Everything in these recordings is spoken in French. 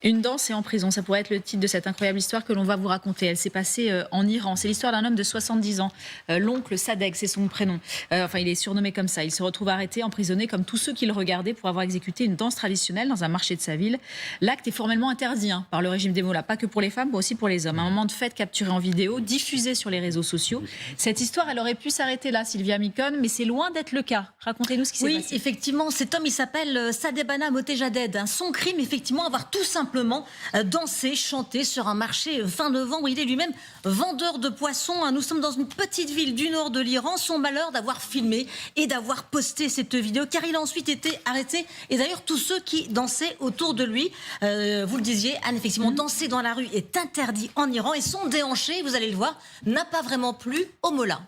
Une danse et en prison, ça pourrait être le titre de cette incroyable histoire que l'on va vous raconter. Elle s'est passée en Iran. C'est l'histoire d'un homme de 70 ans. L'oncle Sadegh, c'est son prénom. Enfin, il est surnommé comme ça. Il se retrouve arrêté, emprisonné comme tous ceux qui le regardaient pour avoir exécuté une danse traditionnelle dans un marché de sa ville. L'acte est formellement interdit par le régime des mollahs, pas que pour les femmes, mais aussi pour les hommes. Un moment de fête capturé en vidéo, diffusé sur les réseaux sociaux. Cette histoire, elle aurait pu s'arrêter là, Sylvia Micon, mais c'est loin d'être le cas. Racontez-nous ce qui s'est passé. Oui, effectivement, cet homme, il s'appelle Sadebana Motejaded. Son crime, effectivement, avoir tout simplement dansé, chanté sur un marché fin novembre. Il est lui-même vendeur de poissons. Nous sommes dans une petite ville du nord de l'Iran. Son malheur d'avoir filmé et d'avoir posté cette vidéo, car il a ensuite été arrêté. Et d'ailleurs, tous ceux qui dansaient autour de lui, vous le disiez, Anne, effectivement, danser dans la rue est interdit en Iran. Et son déhanché, vous allez le voir, n'a pas vraiment plu aux mollahs.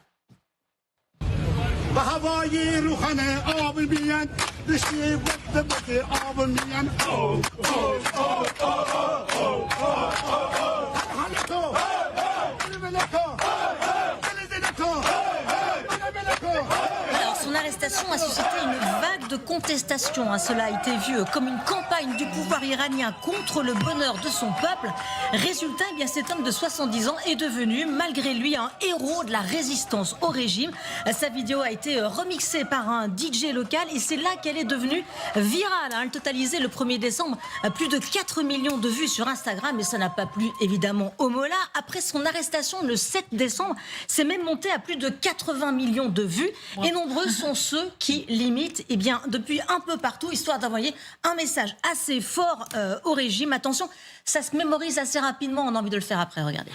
Alors, son arrestation a suscité une vague de contestation. Cela a été vu comme une campagne du pouvoir iranien contre le bonheur de son peuple. Résultat, eh bien, cet homme de 70 ans est devenu, malgré lui, un héros de la résistance au régime. Sa vidéo a été remixée par un DJ local et c'est là qu'elle est devenue virale. Elle totalisait le 1er décembre plus de 4 millions de vues sur Instagram, et ça n'a pas plu évidemment aux mollahs. Après son arrestation le 7 décembre, c'est même monté à plus de 80 millions de vues. Et nombreux sont ceux qui l'imitent depuis un peu partout, histoire d'envoyer un message assez fort au régime. Attention, ça se mémorise assez rapidement, on a envie de le faire après, regardez.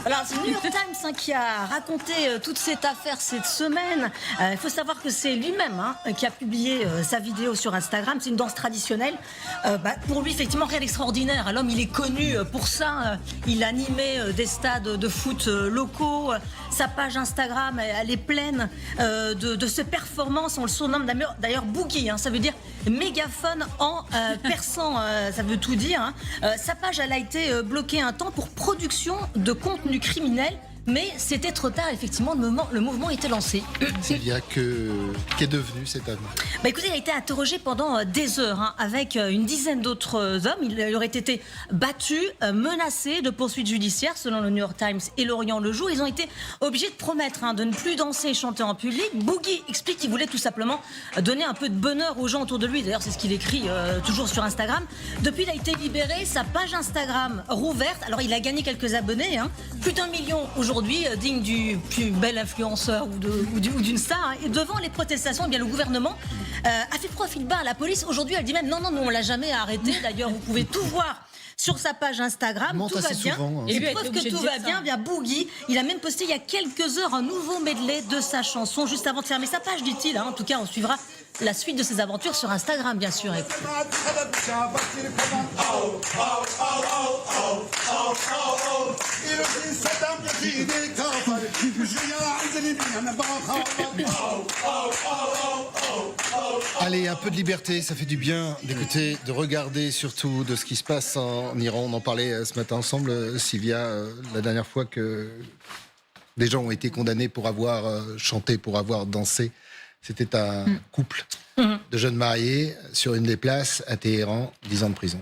Alors, c'est le New York Times qui a raconté toute cette affaire cette semaine. Il faut savoir que c'est lui-même qui a publié sa vidéo sur Instagram. C'est une danse traditionnelle. Pour lui, effectivement, rien d'extraordinaire. L'homme, il est connu pour ça. Il animait des stades de foot locaux. Sa page Instagram, elle est pleine de ses performances. On le surnomme d'ailleurs Boogie. Ça veut dire mégaphone en persan. Ça veut tout dire. Sa page, elle a été bloquée un temps pour production de contenu criminel, mais c'était trop tard, effectivement, le mouvement était lancé. Sylvia, qu'est devenu cet homme? Écoutez, il a été interrogé pendant des heures avec une dizaine d'autres hommes. Il aurait été battu, menacé de poursuites judiciaires, selon le New York Times et l'Orient le jour. Ils ont été obligés de promettre de ne plus danser et chanter en public. Boogie explique qu'il voulait tout simplement donner un peu de bonheur aux gens autour de lui. D'ailleurs, c'est ce qu'il écrit toujours sur Instagram. Depuis, il a été libéré, sa page Instagram rouverte. Alors, il a gagné quelques abonnés, plus d'1 million aujourd'hui, digne du plus bel influenceur ou d'une star. Et devant les protestations, le gouvernement a fait profil bas à la police. Aujourd'hui, elle dit même non, nous on l'a jamais arrêté. D'ailleurs, vous pouvez tout voir sur sa page Instagram. Tout va bien. Souvent, Et preuve que tout va bien, Boogie, il a même posté il y a quelques heures un nouveau medley de sa chanson juste avant de fermer sa page, dit-il. En tout cas, on suivra la suite de ses aventures sur Instagram, bien sûr. Allez, un peu de liberté, ça fait du bien d'écouter, de regarder surtout de ce qui se passe en Iran. On en parlait ce matin ensemble, Sylvia, la dernière fois que des gens ont été condamnés pour avoir chanté, pour avoir dansé. C'était un couple de jeunes mariés sur une des places à Téhéran, 10 ans de prison.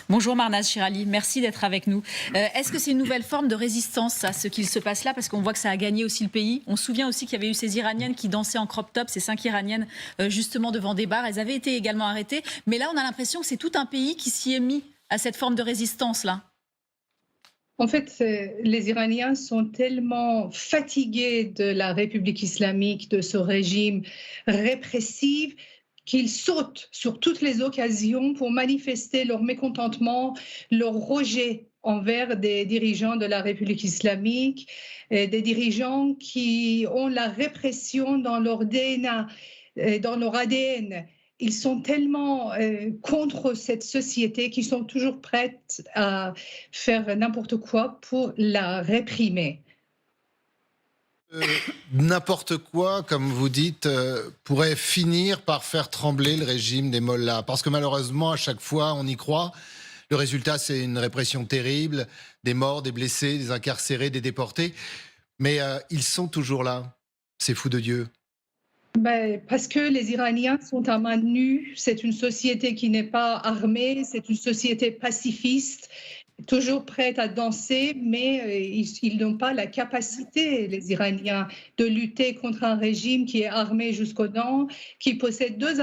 Bonjour Marnaz Chirali, merci d'être avec nous. Est-ce que c'est une nouvelle forme de résistance à ce qu'il se passe là? Parce qu'on voit que ça a gagné aussi le pays. On se souvient aussi qu'il y avait eu ces Iraniennes qui dansaient en crop top, ces 5 Iraniennes justement devant des bars. Elles avaient été également arrêtées. Mais là, on a l'impression que c'est tout un pays qui s'y est mis à cette forme de résistance-là. En fait, les Iraniens sont tellement fatigués de la République islamique, de ce régime répressif, qu'ils sautent sur toutes les occasions pour manifester leur mécontentement, leur rejet envers des dirigeants de la République islamique, des dirigeants qui ont la répression dans leur DNA, dans leur ADN. Ils sont tellement contre cette société qu'ils sont toujours prêts à faire n'importe quoi pour la réprimer. N'importe quoi, comme vous dites, pourrait finir par faire trembler le régime des mollahs. Parce que malheureusement, à chaque fois, on y croit. Le résultat, c'est une répression terrible, des morts, des blessés, des incarcérés, des déportés. Mais ils sont toujours là. C'est fou de Dieu. Parce que les Iraniens sont à main nue. C'est une société qui n'est pas armée, c'est une société pacifiste, toujours prête à danser, mais ils n'ont pas la capacité, les Iraniens, de lutter contre un régime qui est armé jusqu'aux dents, qui possède deux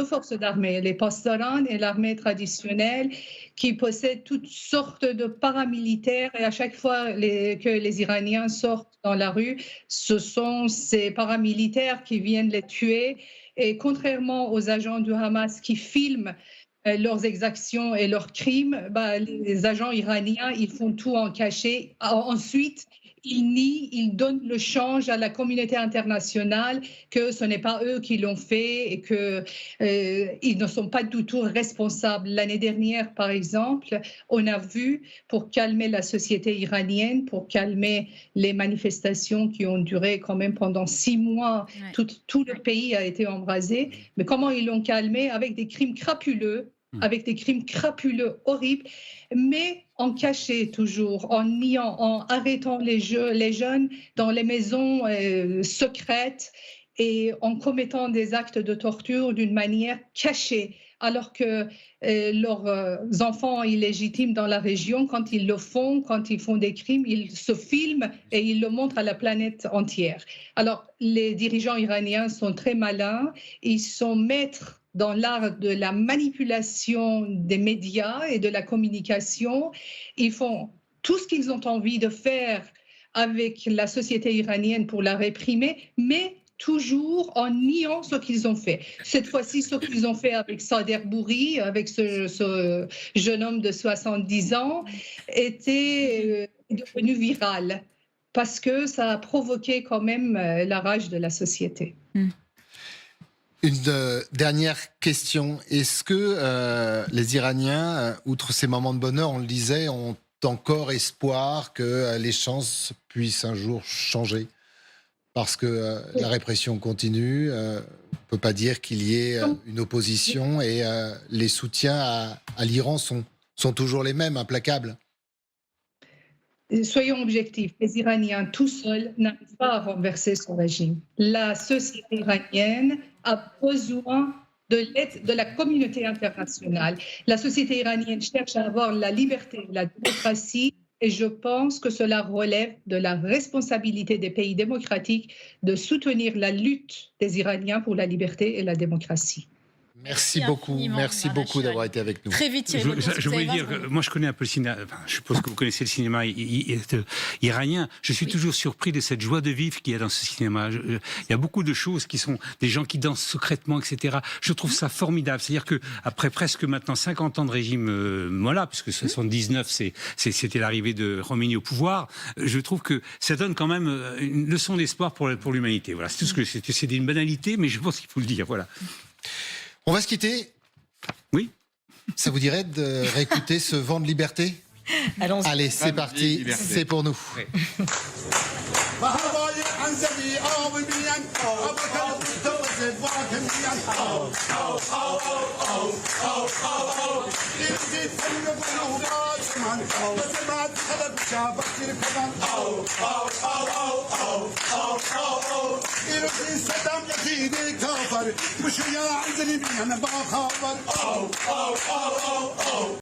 forces d'armée, les Pasdaran et l'armée traditionnelle, qui possèdent toutes sortes de paramilitaires. Et à chaque fois que les Iraniens sortent dans la rue, ce sont ces paramilitaires qui viennent les tuer. Et contrairement aux agents du Hamas qui filment leurs exactions et leurs crimes, les agents iraniens, ils font tout en cachet. Ensuite, ils nient, ils donnent le change à la communauté internationale que ce n'est pas eux qui l'ont fait et qu'ils ne sont pas du tout responsables. L'année dernière, par exemple, on a vu, pour calmer la société iranienne, pour calmer les manifestations qui ont duré quand même pendant 6 mois, tout le pays a été embrasé. Mais comment ils l'ont calmé? Avec des crimes crapuleux, horribles, mais en cachet toujours, en niant, en arrêtant les jeunes dans les maisons secrètes et en commettant des actes de torture d'une manière cachée, alors que leurs enfants illégitimes dans la région, quand ils le font, quand ils font des crimes, ils se filment et ils le montrent à la planète entière. Alors, les dirigeants iraniens sont très malins, ils sont maîtres dans l'art de la manipulation des médias et de la communication. Ils font tout ce qu'ils ont envie de faire avec la société iranienne pour la réprimer, mais toujours en niant ce qu'ils ont fait. Cette fois-ci, ce qu'ils ont fait avec Sader Bouri, avec ce jeune homme de 70 ans, était devenu viral parce que ça a provoqué quand même la rage de la société. Une dernière question. Est-ce que les Iraniens, outre ces moments de bonheur, on le disait, ont encore espoir que les chances puissent un jour changer? Parce que la répression continue, on ne peut pas dire qu'il y ait une opposition et les soutiens à l'Iran sont toujours les mêmes, implacables. Soyons objectifs, les Iraniens tout seuls n'arrivent pas à renverser son régime. La société iranienne a besoin de l'aide de la communauté internationale. La société iranienne cherche à avoir la liberté, la démocratie, et je pense que cela relève de la responsabilité des pays démocratiques de soutenir la lutte des Iraniens pour la liberté et la démocratie. Merci beaucoup d'avoir été avec nous. Très vite, je voulais dire, moi je connais un peu le cinéma, je suppose que vous connaissez le cinéma iranien. Je suis toujours surpris de cette joie de vivre qu'il y a dans ce cinéma. Il y a beaucoup de choses qui sont des gens qui dansent secrètement, etc. Je trouve ça formidable. C'est-à-dire qu'après presque maintenant 50 ans de régime mollah, puisque 79 c'était l'arrivée de Khomeini au pouvoir, je trouve que ça donne quand même une leçon d'espoir pour l'humanité. Voilà, c'est tout ce que c'est une banalité, mais je pense qu'il faut le dire. Voilà. On va se quitter. Oui. Ça vous dirait de réécouter ce vent de liberté? Allons-y. Allez, c'est parti, c'est pour nous. Oui.